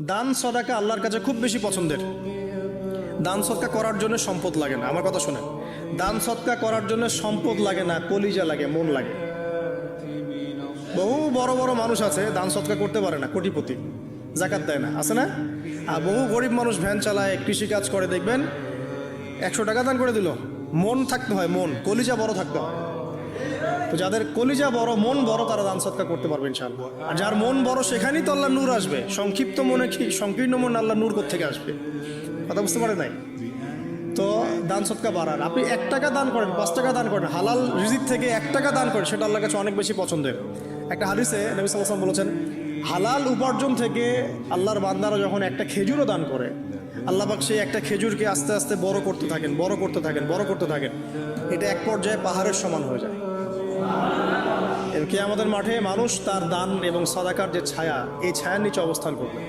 দান সদাকা আল্লাহর কাছে খুব বেশি পছন্দের। দান সদকা করার জন্য সম্পদ লাগে না, আমার কথা শোনেন। দান সদকা করার জন্য সম্পদ লাগে না, কলিজা লাগে, মন লাগে। বহু বড় বড় মানুষ আছে দান সদকা করতে পারে না, কোটিপতি, জাকাত দেয় না, আছে না? আর বহু গরিব মানুষ ভ্যান চালায়, কৃষিকাজ করে, দেখবেন 100 টাকা দান করে দিল। মন থাকতে হয়, মন, কলিজা বড় থাকতে হয়। তো যাদের কলিজা বড়, মন বড়, তারা দান সদকা করতে পারবে ইনশাআল্লাহ। আর যার মন বড় সেখানেই তো আল্লাহ নূর আসবে। সংক্ষিপ্ত মনে কি, সংকীর্ণ মন আল্লাহ নূর কোত্থেকে আসবে? কথা বুঝতে পারে নাই? তো দান সদকা বাড়ান। আপনি 1 টাকা দান করেন, 5 টাকা দান করেন, হালাল রিজিক থেকে 1 টাকা দান করেন, সেটা আল্লাহর কাছে অনেক বেশি পছন্দের। একটা হাদিসে নবী সাল্লাল্লাহু আলাইহি ওয়াসাল্লাম বলেছেন, হালাল উপার্জন থেকে আল্লাহর বান্দারা যখন একটা খেজুরও দান করে, আল্লাহ পাক সেই একটা খেজুরকে আস্তে আস্তে বড় করতে থাকেন, বড় করতে থাকেন, বড় করতে থাকেন। এটা এক পর্যায়ে পাহাড়ের সমান হয়ে যায়। কিয়ামতের মাঠে মানুষ তার দান এবং সাদাকার যে ছায়া, এই ছায়ার নিচে অবস্থান করবে।